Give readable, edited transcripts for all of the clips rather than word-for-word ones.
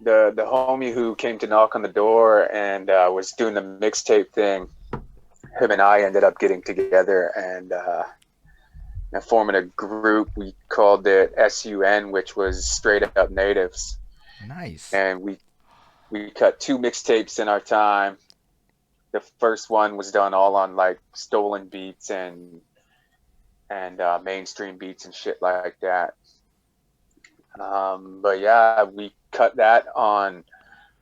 The homie who came to knock on the door and was doing the mixtape thing, him and I ended up getting together and forming a group. We called it SUN, which was Straight Up Natives, Nice. and we cut two mixtapes in our time. The first one was done all on like stolen beats and mainstream beats and shit like that. But yeah, we cut that on,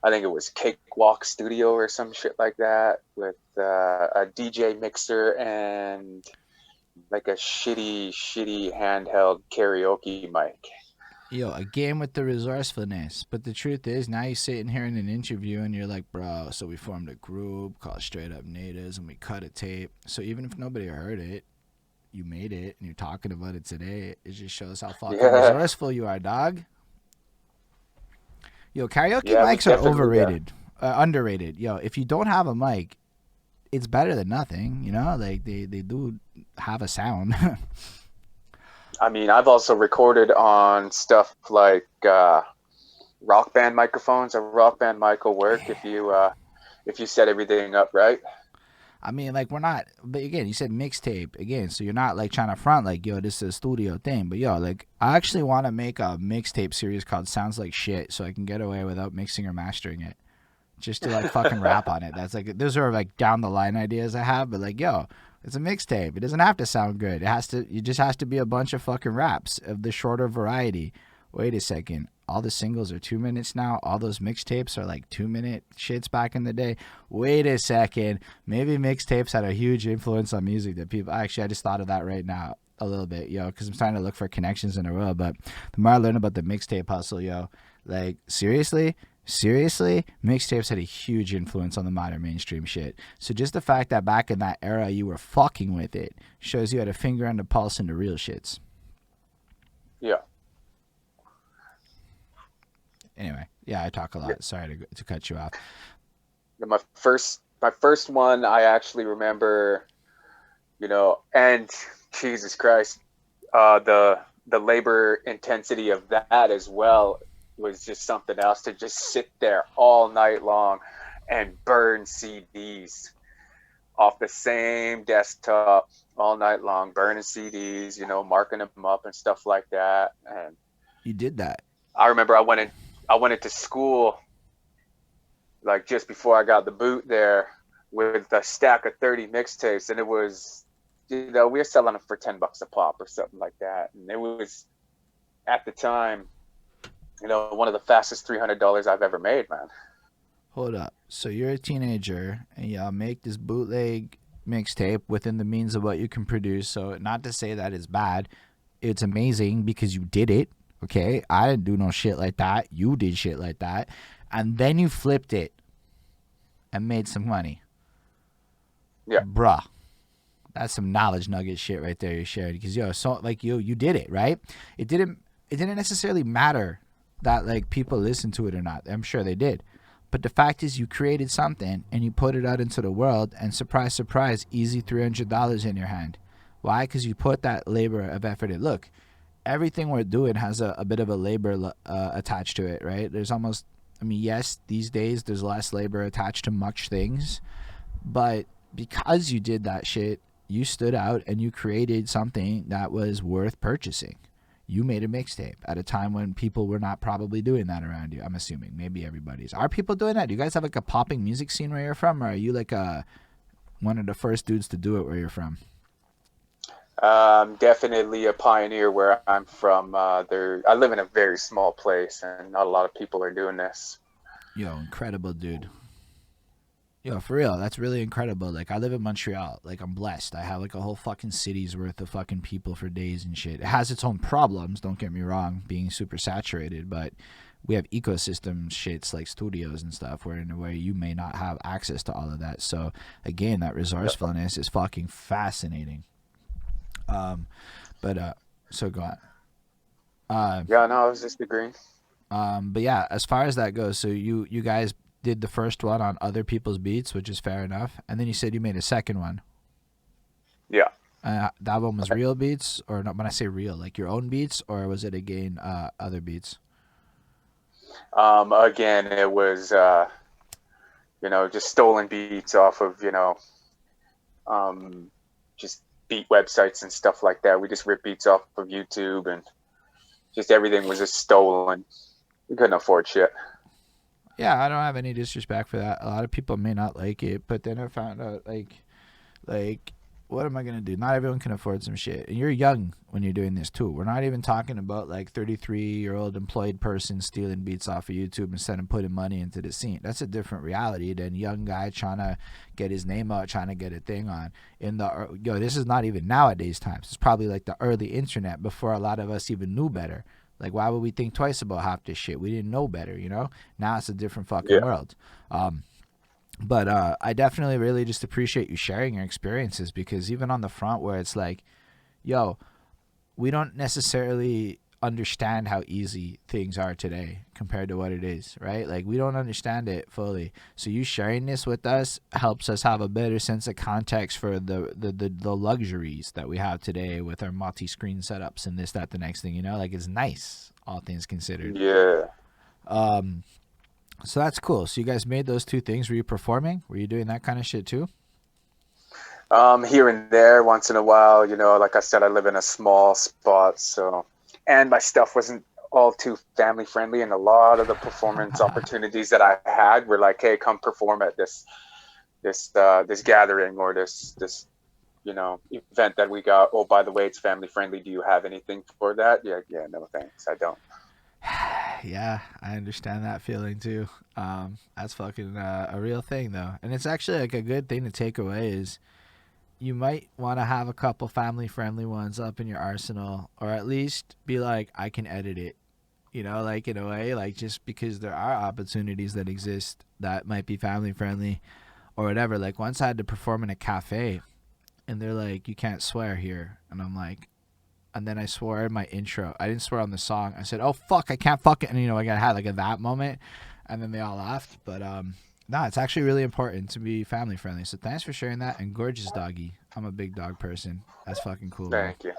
I think it was Cakewalk Studio or some shit like that, with a DJ mixer and like a shitty handheld karaoke mic. Yo, a game with the resourcefulness. But the truth is, now you're sitting here in an interview and you're like, bro, so we formed a group called Straight Up Natives and we cut a tape. So even if nobody heard it, you made it and you're talking about it today. It just shows how fucking Yeah, resourceful you are, dog. Yo, karaoke yeah, we mics are definitely. overrated, underrated. Yo, if you don't have a mic, it's better than nothing. You know, like they do have a sound. I mean, I've also recorded on stuff like rock band microphones. A rock band mic will work if you set everything up right. I mean, like we're not. But again, you said mixtape again, so you're not like trying to front like, yo, this is a studio thing. But yo, like I actually want to make a mixtape series called "Sounds Like Shit," so I can get away without mixing or mastering it, just to like fucking rap on it. That's like those are like down the line ideas I have. But like, yo, it's a mixtape. It doesn't have to sound good. It has to. It just has to be a bunch of fucking raps of the shorter variety. Wait a second. All the singles are 2 minutes now. All those mixtapes are like 2 minute shits back in the day. Wait a second. Maybe mixtapes had a huge influence on music that people. Actually, I just thought of that right now a little bit, yo, because I'm starting to look for connections in the world. But the more I learn about the mixtape hustle, yo, like seriously, mixtapes had a huge influence on the modern mainstream shit. So just the fact that back in that era you were fucking with it shows you had a finger on the pulse in the real shits. Yeah, Anyway, yeah, I talk a yeah. lot. Sorry to cut you off. My first one, I actually remember, and Jesus Christ, the labor intensity of that as well was just something else, to just sit there all night long and burn CDs off the same desktop all night long, burning CDs, marking them up and stuff like that. And You did that. I remember I went into school like just before I got the boot there with a stack of 30 mixtapes, and it was, we were selling them for $10 a pop or something like that, and it was at the time, one of the fastest $300 I've ever made, man. Hold up. So you're a teenager and y'all make this bootleg mixtape within the means of what you can produce. So not to say that it's bad. It's amazing because you did it. Okay. I didn't do no shit like that. You did shit like that. And then you flipped it and made some money. Yeah, Bruh. That's some knowledge nugget shit right there you shared. Because yo, so like you did it, right? It didn't necessarily matter that like people listened to it or not. I'm sure they did. But the fact is, you created something and you put it out into the world, and surprise, surprise, easy $300 in your hand. Why? Because you put that labor of effort in. Look, everything we're doing has a bit of a labor attached to it, right? There's almost, I mean, yes, these days there's less labor attached to much things, but because you did that shit, you stood out and you created something that was worth purchasing. You made a mixtape at a time when people were not probably doing that around you. I'm assuming maybe everybody's. Are people doing that? Do you guys have like a popping music scene where you're from, or are you like one of the first dudes to do it where you're from? definitely a pioneer where I'm from. I live in a very small place, and not a lot of people are doing this. Yo, incredible, dude. Yo, for real, that's really incredible. Like, I live in Montreal. Like, I'm blessed. I have like a whole fucking city's worth of fucking people for days and shit. It has its own problems. Don't get me wrong, being super saturated, but we have ecosystem shits like studios and stuff where in a way you may not have access to all of that. So again, that Yeah, resourcefulness is fucking fascinating. Um, but so go on. yeah, no, I was just agreeing. But yeah, as far as that goes, so you guys did the first one on other people's beats, which is fair enough, and then you said you made a second one. Yeah. That one was real beats, or not? When I say real, like your own beats, or was it again other beats? Again, it was just stolen beats off of um, just beat websites and stuff like that. We just ripped beats off of YouTube, and just everything was just stolen. We couldn't afford shit. Yeah, I don't have any disrespect for that. A lot of people may not like it, but then I found out like what am I gonna do? Not everyone can afford some shit, and you're young when you're doing this too. We're not even talking about like 33-year-old employed person stealing beats off of YouTube instead of putting money into the scene. That's a different reality than young guy trying to get his name out, trying to get a thing on. This is not even nowadays times. It's probably like the early internet before a lot of us even knew better. Like, why would we think twice about half this shit? We didn't know better, you know? Now it's a different fucking Yeah, world. But I definitely really just appreciate you sharing your experiences, because even on the front where it's like, yo, we don't necessarily understand how easy things are today compared to what it is, right? Like, we don't understand it fully. So you sharing this with us helps us have a better sense of context for the luxuries that we have today with our multi-screen setups and this, that, the next thing, you know? Like, it's nice, all things considered. yeah. Um, so that's cool. So you guys made those two things. Were you performing? Were you doing that kind of shit too? Here and there, once in a while. Like I said, I live in a small spot, so and my stuff wasn't all too family friendly, and a lot of the performance opportunities that I had were like, "Hey, come perform at this gathering or this event that we got. Oh, by the way, it's family friendly. Do you have anything for that?" Yeah, yeah, no thanks, I don't. Yeah, I understand that feeling too. That's fucking a real thing though, and it's actually like a good thing to take away is you might want to have a couple family friendly ones up in your arsenal, or at least be like, I can edit it. You know, like in a way, like just because there are opportunities that exist that might be family friendly or whatever. Like once I had to perform in a cafe, and they're like, you can't swear here, and I'm like, and then I swore in my intro. I didn't swear on the song. I said, "Oh fuck, I can't fuck it." And like I had like a that moment, and then they all laughed. But no, it's actually really important to be family friendly. So thanks for sharing that. And gorgeous doggy. I'm a big dog person. That's fucking cool, man. Thank you.